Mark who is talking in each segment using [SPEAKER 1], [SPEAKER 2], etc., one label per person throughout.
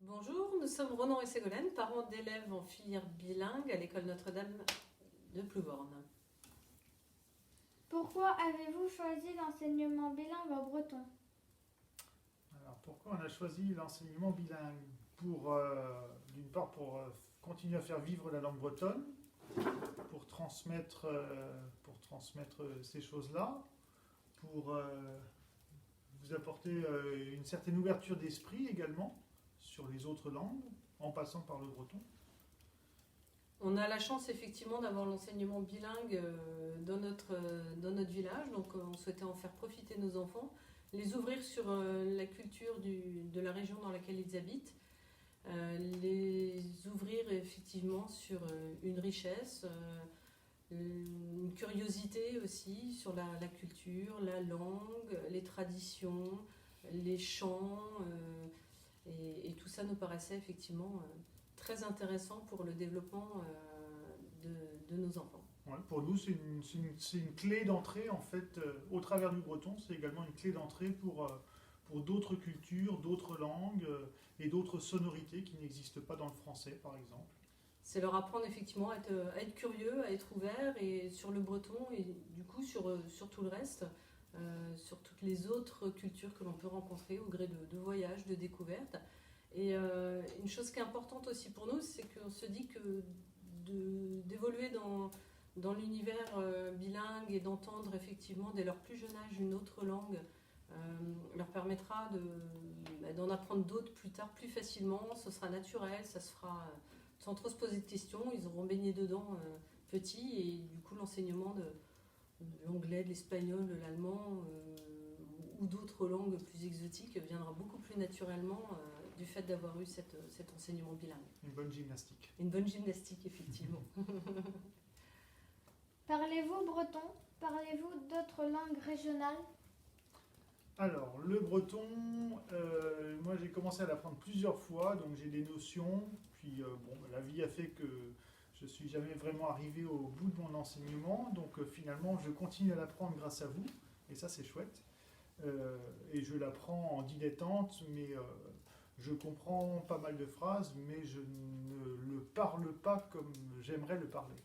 [SPEAKER 1] Bonjour, nous sommes Ronan et Ségolène, parents d'élèves en filière bilingue à l'école Notre-Dame de Plouvorne.
[SPEAKER 2] Pourquoi avez-vous choisi l'enseignement bilingue en breton?
[SPEAKER 3] Alors pourquoi on a choisi l'enseignement bilingue? D'une part pour continuer à faire vivre la langue bretonne, pour transmettre ces choses-là, pour vous apporter une certaine ouverture d'esprit également sur les autres langues, en passant par le breton.
[SPEAKER 1] On a la chance effectivement d'avoir l'enseignement bilingue dans notre village, donc on souhaitait en faire profiter nos enfants, les ouvrir sur la culture de la région dans laquelle ils habitent, les ouvrir effectivement sur une richesse, une curiosité aussi sur la culture, la langue, les traditions, les chants, et tout ça nous paraissait effectivement très intéressant pour le développement de nos enfants.
[SPEAKER 3] Ouais, pour nous, c'est une clé d'entrée, en fait, au travers du breton, c'est également une clé d'entrée pour d'autres cultures, d'autres langues et d'autres sonorités qui n'existent pas dans le français, par exemple.
[SPEAKER 1] C'est leur apprendre effectivement à être curieux, à être ouvert, et sur le breton, et du coup sur tout le reste, sur toutes les autres cultures que l'on peut rencontrer au gré de voyages, de découvertes. Et une chose qui est importante aussi pour nous, c'est qu'on se dit que d'évoluer dans l'univers bilingue et d'entendre effectivement dès leur plus jeune âge une autre langue leur permettra d'en apprendre d'autres plus tard, plus facilement. Ce sera naturel, ça se fera sans trop se poser de questions. Ils auront baigné dedans petits, et du coup l'enseignement de l'anglais, de l'espagnol, de l'allemand ou d'autres langues plus exotiques viendra beaucoup plus naturellement du fait d'avoir eu cet enseignement bilingue.
[SPEAKER 3] Une bonne gymnastique.
[SPEAKER 1] Une bonne gymnastique, effectivement.
[SPEAKER 2] Parlez-vous breton? Parlez-vous d'autres langues régionales?
[SPEAKER 3] Alors, le breton, moi j'ai commencé à l'apprendre plusieurs fois, donc j'ai des notions, puis la vie a fait que je ne suis jamais vraiment arrivé au bout de mon enseignement, donc finalement je continue à l'apprendre grâce à vous, et ça c'est chouette. Et je l'apprends en dilettante, mais je comprends pas mal de phrases, mais je ne le parle pas comme j'aimerais le parler.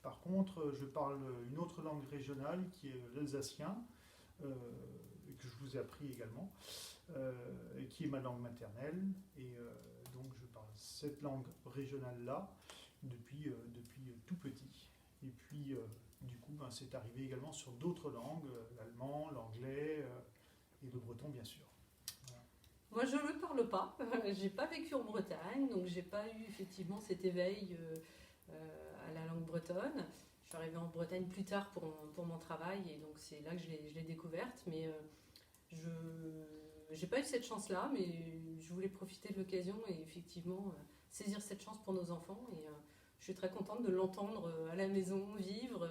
[SPEAKER 3] Par contre, je parle une autre langue régionale qui est l'alsacien, que je vous ai appris également, qui est ma langue maternelle. Et donc je parle cette langue régionale-là depuis tout petit. Et puis du coup, c'est arrivé également sur d'autres langues, l'allemand, l'anglais et le breton bien sûr. Voilà.
[SPEAKER 1] Moi, je ne le parle pas. J'ai pas vécu en Bretagne, donc j'ai pas eu effectivement cet éveil à la langue bretonne. Je suis arrivée en Bretagne plus tard pour mon travail, et donc c'est là que je l'ai découverte. Mais je n'ai pas eu cette chance-là, mais je voulais profiter de l'occasion et effectivement saisir cette chance pour nos enfants. Et je suis très contente de l'entendre à la maison, vivre.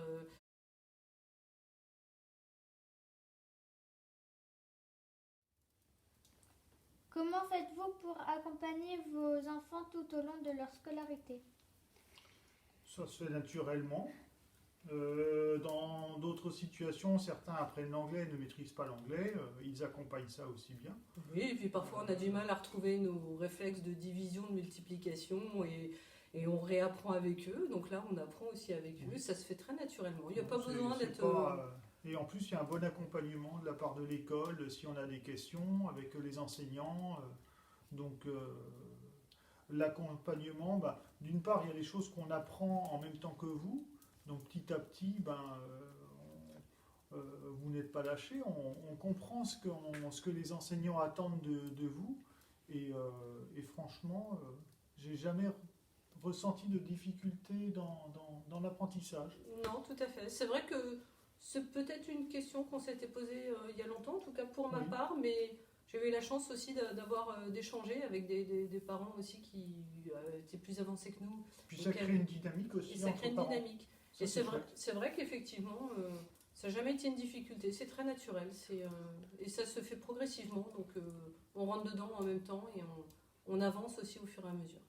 [SPEAKER 2] Comment faites-vous pour accompagner vos enfants tout au long de leur scolarité?
[SPEAKER 3] Ça se fait naturellement. Dans d'autres situations, certains apprennent l'anglais et ne maîtrisent pas l'anglais. Ils accompagnent ça aussi bien.
[SPEAKER 1] Oui, et puis parfois on a du mal à retrouver nos réflexes de division, de multiplication, et on réapprend avec eux. Donc là, on apprend aussi avec eux. Ça se fait très naturellement. Il n'y a pas besoin d'être...
[SPEAKER 3] Et en plus, il y a un bon accompagnement de la part de l'école si on a des questions avec les enseignants. Donc, l'accompagnement, d'une part, il y a les choses qu'on apprend en même temps que vous. Donc, petit à petit, vous n'êtes pas lâchés. On comprend ce que les enseignants attendent de vous. Et franchement, j'ai jamais ressenti de difficulté dans l'apprentissage.
[SPEAKER 1] Non, tout à fait. C'est vrai que c'est peut-être une question qu'on s'était posée il y a longtemps, en tout cas pour ma
[SPEAKER 3] Oui.
[SPEAKER 1] part, mais j'ai eu la chance aussi d'échanger avec des parents aussi qui étaient plus avancés que nous.
[SPEAKER 3] Puis ça crée une dynamique aussi
[SPEAKER 1] Et ça crée
[SPEAKER 3] entre
[SPEAKER 1] une
[SPEAKER 3] parents.
[SPEAKER 1] dynamique.
[SPEAKER 3] Ça,
[SPEAKER 1] Et
[SPEAKER 3] chouette.
[SPEAKER 1] c'est vrai qu'effectivement, ça n'a jamais été une difficulté. C'est très naturel. Et ça se fait progressivement. Donc on rentre dedans en même temps, et on avance aussi au fur et à mesure.